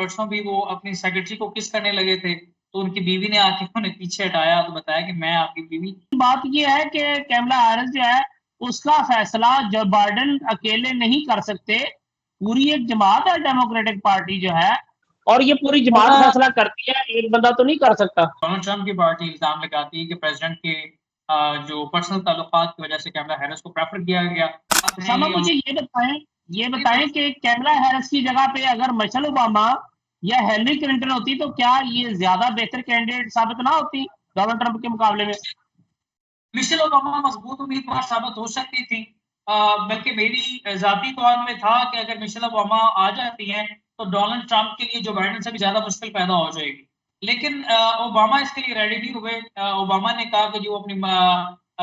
परसों भी वो अपनी सेक्रेटरी को किस करने लगे थे, तो उनकी बीवी ने आके उन्हें पीछे हटाया तो बताया कि मैं आपकी बीवी। बात ये है कि कैमला हैरिस जो है, उसका फैसला जो बाइडेन अकेले नहीं कर सकते, पूरी एक जमात है डेमोक्रेटिक पार्टी जो है, और ये पूरी जमात फैसला करती है, एक बंदा तो नहीं कर सकता। डोनाल्ड ट्रंप की पार्टी इल्ज़ाम लगाती है कि प्रेसिडेंट के जो पर्सनल ताल्लुकात की वजह से कैमला हैरिस को प्रेफर किया गया। सामा मुझे ये बताएं कि कैमला हैरिस की जगह पे अगर मिशेल ओबामा या हिलरी क्लिंटन होती तो क्या ये ज्यादा बेहतर कैंडिडेट साबित ना होती डोनाल्ड ट्रंप के मुकाबले में? मिशेल ओबामा मजबूत उम्मीदवार साबित हो सकती थी। बल्कि मेरी ज़ाती तौर में था कि अगर मिशेल ओबामा आ जाती हैं, तो डोनाल्ड ट्रंप के लिए जो बाइडेन से भी ज़्यादा मुश्किल पैदा हो जाएगी। लेकिन ओबामा इसके लिए रेडी नहीं हुए। ओबामा ने कहा कि जो अपनी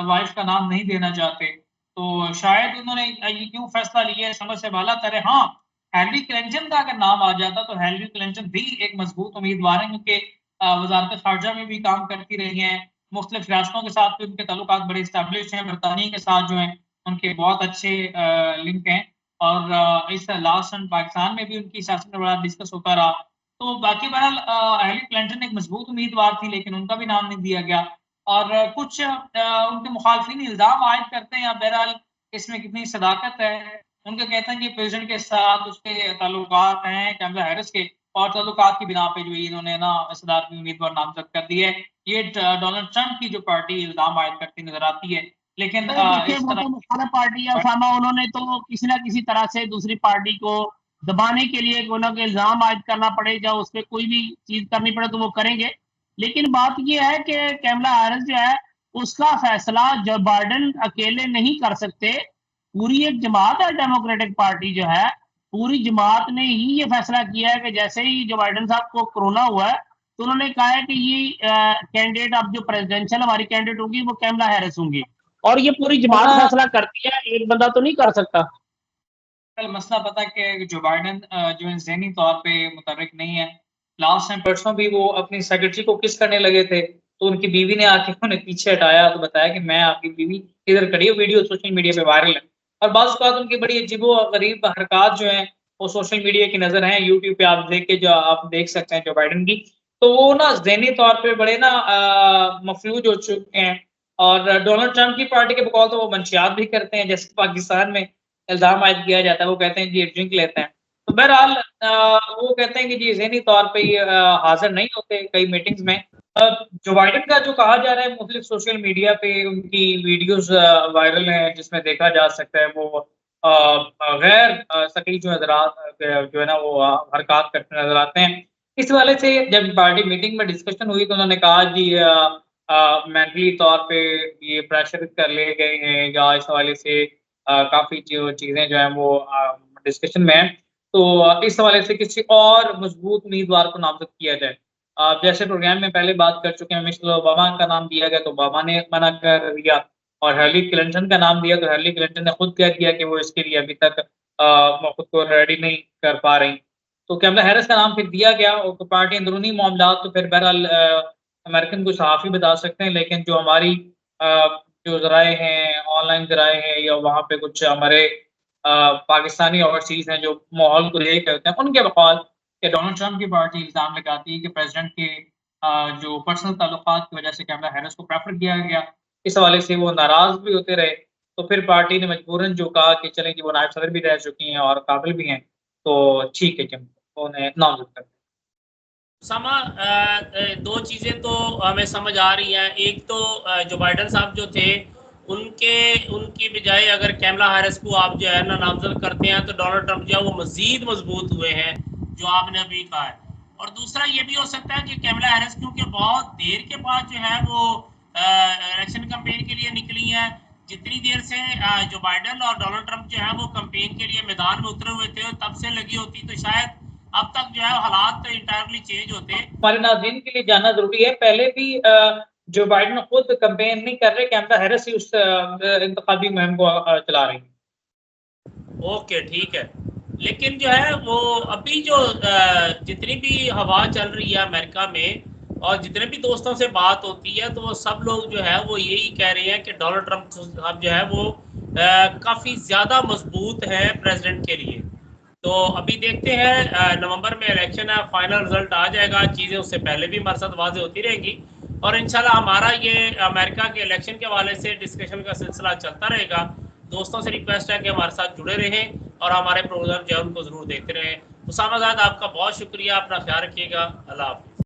वाइफ का नाम नहीं देना चाहते, तो शायद उन्होंने ये क्यों फैसला लिया है समझ से बाला तर है। हाँ, हिलरी क्लिंटन का अगर नाम आ जाता तो हिलरी क्लिंटन भी एक मजबूत उम्मीदवार हैं, क्योंकि वज़ारत ख़ारिजा में भी काम करती रही हैं। मुख्तलिफ रियासतों के साथ भी उनके ताल्लुकात बड़े एस्टेब्लिश हैं, बरतानिया के साथ जो हैं उनके बहुत अच्छे लिंक हैं। और इस लास्ट सन पाकिस्तान में भी उनकी सियासत में बड़ा डिस्कस होता रहा। तो बाकी बहरहाल हिलरी क्लिंटन एक मजबूत उम्मीदवार थी, लेकिन उनका भी नाम नहीं दिया गया। और कुछ उनके मुखालफिन इल्ज़ाम आयद करते हैं, अब बहरहाल इसमें कितनी सदाकत है। उनका कहते हैं कि प्रेज़िडेंट के साथ उसके ताल्लुकात हैं कैमला हैरिस के, और ताल्लुकात की बिना पे जो इन्होंने ना सदारती उम्मीदवार नामज़द कर दिए है। ये डोनाल्ड ट्रंप की जो पार्टी इल्ज़ाम आयद करती नज़र आती है। लेकिन देखिए इस वो तरह तो मुखालिफ पार्टी है सामा, उन्होंने तो किसी ना किसी तरह से दूसरी पार्टी को दबाने के लिए कोई ना कोई इल्ज़ाम आयद करना पड़े या उस पे कोई भी चीज़ करनी पड़े तो वो करेंगे। लेकिन बात ये है कि कैमला हैरिस जो है, उसका फैसला जो बाइडेन अकेले नहीं कर सकते, पूरी एक जमात है डेमोक्रेटिक पार्टी जो है, पूरी जमात ने ही ये फैसला किया है कि जैसे ही जो बाइडेन साहब को कोरोना हुआ है, तो उन्होंने कहा है कि ये कैंडिडेट अब जो प्रेसिडेंशियल हमारी कैंडिडेट होंगी वो कैमला हैरिस होंगी। और ये पूरी जमात फैसला करती है, एक बंदा तो नहीं कर सकता। कल मसला पता क्या है कि जो बाइडेन जो है ज़हनी तौर पे मुतहर्रिक नहीं है। लास्ट टाइम परसों भी वो अपनी सेक्रेटरी को किस करने लगे थे, तो उनकी बीवी ने आके उन्हें पीछे हटाया तो बताया कि मैं आपकी बीवी इधर खड़ी है। वीडियो सोशल मीडिया पे वायरल है। और बाज़ औक़ात उनकी बड़ी अजीबो-गरीब हरकत जो हैं, वो सोशल मीडिया की नज़र हैं। यूट्यूब पे आप देख सकते हैं जो बाइडेन की। तो वो ना ज़हनी तौर पे बड़े ना मफ़लूज हो चुके हैं। और डोनाल्ड ट्रंप की पार्टी के बकौल तो वो मंशियात भी करते हैं, जैसे पाकिस्तान में इल्ज़ाम आयद किया जाता है, वो कहते हैं जी ड्रिंक लेते हैं। तो बहरहाल वो कहते हैं कि जी ज़हनी तौर पे ये हाज़िर नहीं होते कई मीटिंग्स में। जो बाइडेन का जो कहा जा रहा है मुख्तलिफ सोशल मीडिया पे उनकी वीडियोज़ वायरल हैं, जिसमें देखा जा सकता है वो गैर सही जो हज़रात जो है ना वो हरकत करते नज़र आते हैं। इस हवाले से जब पार्टी मीटिंग में डिस्कशन हुई तो उन्होंने कहा जी मेंटली तौर पे ये प्रेशर कर लिए गए हैं या इस हवाले से काफ़ी जो चीज़ें जो हैं वो डिस्कशन में हैं। तो इस हवाले से किसी और मज़बूत उम्मीदवार को नामज़द किया जाए। जैसे प्रोग्राम में पहले बात कर चुके हैं, मिशेल ओबामा का नाम दिया गया तो ओबामा ने मना कर दिया, और हिलरी क्लिंटन का नाम दिया तो हिलरी क्लिंटन ने खुद कह दिया कि वो इसके लिए अभी तक खुद को रेडी नहीं कर पा रही। तो कैमला हैरिस का नाम फिर दिया गया और तो पार्टी अंदरूनी मामलात तो फिर बहरहाल अमेरिकन को सहाफ़ी बता सकते हैं, लेकिन जो हमारी जो ज़राए हैं, ऑनलाइन ज़राए हैं या वहाँ पे कुछ हमारे पाकिस्तानी ओवरसीज़ हैं जो माहौल को देख रहे होते हैं, उनके बकौल कि डोनाल्ड ट्रंप की पार्टी इल्ज़ाम लगाती है कि प्रेसिडेंट के जो पर्सनल ताल्लुकात की वजह से कैमला हैरिस को प्रेफर किया गया। इस हवाले से वो नाराज़ भी होते रहे, तो फिर पार्टी ने मजबूरन जो कहा कि चलें जी वो नायब सदर भी रह चुकी हैं और काबिल भी हैं, तो ठीक है जी, उन्हें नामज़द कर दें। समा दो चीज़ें तो हमें समझ आ रही हैं। एक तो जो बाइडेन साहब जो थे, उनकी बजाय अगर कैमला हैरिस को आप जो है ना नामज़द करते हैं, तो डोनाल्ड ट्रंप जो है वो मज़ीद मजबूत हुए हैं, जो आपने अभी कहा है। और दूसरा ये भी हो सकता है कि कैमला हैरिस क्योंकि बहुत देर के बाद जो है वो इलेक्शन कैंपेन के लिए निकली हैं। जितनी देर से जो बाइडेन और डोनाल्ड ट्रंप जो है वो कैंपेन के लिए मैदान में उतरे हुए थे, तब से लगी होती तो शायद अब तक जो है हालात तो इंटायरली चेंज होते। हमारे नाज़रीन के लिए जानना ज़रूरी है, पहले भी जो बाइडेन खुद कैंपेन नहीं कर रहे, कैमला हैरिस ही उस इंतखाबी मुहिम को चला रही हैं। ओके, ठीक है। लेकिन जो है वो अभी जो जितनी भी हवा चल रही है अमेरिका में और जितने भी दोस्तों से बात होती है, तो वो सब लोग जो है वो यही कह रहे हैं कि डोनाल्ड ट्रंप साहब जो है वो काफ़ी ज़्यादा मजबूत है प्रेसिडेंट के लिए। तो अभी देखते हैं, नवंबर में इलेक्शन है, फाइनल रिजल्ट आ जाएगा, चीज़ें उससे पहले भी हमारे साथ वाज़ेह होती रहेगी और इंशाल्लाह हमारा ये अमेरिका के इलेक्शन के हवाले से डिस्कशन का सिलसिला चलता रहेगा। दोस्तों से रिक्वेस्ट है कि हमारे साथ जुड़े रहें और हमारे प्रोग्राम जो है उनको ज़रूर देखते रहें। उसामा ज़ाद, आपका बहुत शुक्रिया, अपना ख्याल रखिएगा। अल्लाह हाफ़िज़।